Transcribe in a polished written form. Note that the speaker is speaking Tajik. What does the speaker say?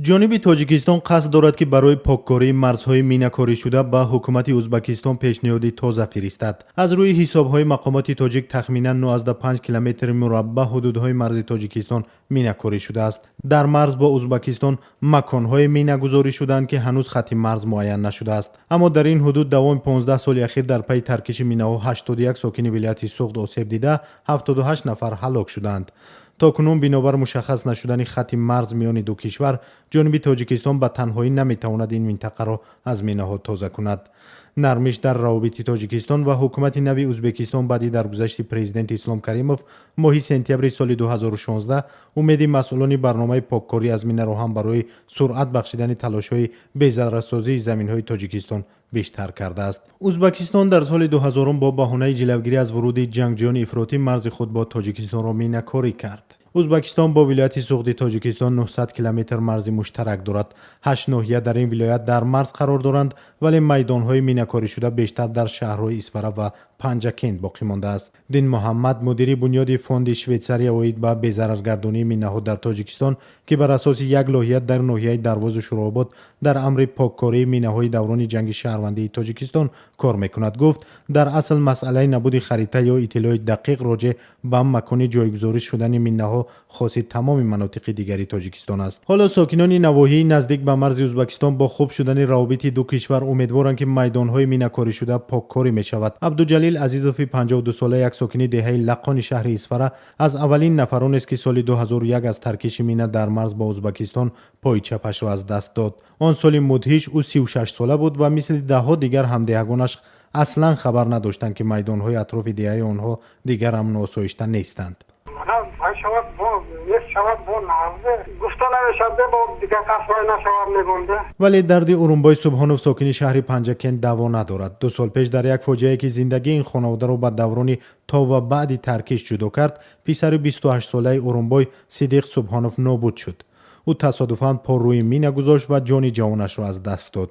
ҷониби тоҷикистон қасд дорад ки барои поккории марзҳои минакоришуда ба ҳукумати ӯзбакистон пешниҳоди тоза фиристад. Аз рӯи ҳисобҳои мақомоти тоҷик тахминан 95 километри мураббаъ ҳудудҳои марзи тоҷикистон минакорӣ шудааст. Дар марз бо ӯзбакистон маконҳое мина гузорӣ шуданд ки ҳанӯз хатти марз муайян нашудааст. Аммо дар ин ҳудуд давоми 15 соли ахир дар пайи таркиши минаҳо 81 сокини вилояти Суғд осеб дида 78 нафар ҳалок шуданд. то кунун бинобар мушаххас нашудани хатти марз миёни ду кишвар, ҷониби тоҷикистон ба танҳоӣ наметавонад ин минтақаро аз минаҳо тоза кунад. нармиш дар равобити тоҷикистон ва ҳукумати нави ӯзбекистон баъди даргузашти президенти ислом каримов моҳи сентябри соли 2016 умеди масъулони барномаи поккорӣ аз минаро ҳам барои суръат бахшидани талошҳои безаррасозии заминҳои тоҷикистон бештар кардааст. ӯзбакистон дар соли 2000 бо баҳонаи ҷилавгирӣ аз вуруди ҷангҷӯёни ифротӣ марзи худ бо тоҷикистонро минакорӣ кард. ӯзбакистон бо вилояти Суғди тоҷикистон 900 километр марзи муштарак дорад. 8 ноҳия дар ин вилоят дар марз қарор доранд, вале майдонҳои минакоришуда бештар дар шаҳрҳои Исфара ва Панҷакент боқӣ мондааст. Дин Муҳаммад, мудири бунёди фонди Швейтсария оид ба безараргардонии минаҳо дар Тоҷикистон, ки бар асоси як лоиҳа дар ноҳияи Дарвозу Шурообод дар амри поккории минаҳои даврони ҷанги шаҳрвандии Тоҷикистон кор мекунад, гуфт дар асл масъалаи набуди харита ё иттилои дақиқ роҷеъ ба макони ҷойгузорӣ шудани минаҳо хоси тамоми манотиқи дигари Тоҷикистон аст. ҳоло сокинони навоҳии наздик ба марзи Ӯзбакистон бо хуб шудани равобити ду кишвар умедворанд ки майдонҳои минакоришуда поккорӣ мешавад. Абдуҷалил Азизови 52 сола, як сокини деҳаи Лаққони шаҳри Исфара, аз аввалин нафаронест ки соли 2001 аз таркиши мина дар марз ба Ӯзбакистон пои чапашро аз даст дод. Он соли мудҳиш ӯ 36 сола буд ва мисли даҳҳо дигар ҳамдиҳагонаш аслан хабар надоштанд ки майдонҳои атрофи деҳаи онҳо дигар амну осоишта нестанд. вале дарди Урумбой Субҳонов, сокини шаҳри Панҷакент, даво надорад. 2 сол пеш дар як фоҷиае ки зиндагии ин хонаводаро ба даврони то ва баъди таркиш ҷудо кард, писари 28 солаи Урумбой Сидиқ Субҳонов нобуд шуд. ӯ тасодуфан по рӯи мина гузошт ва ҷони ҷавонашро аз даст дод.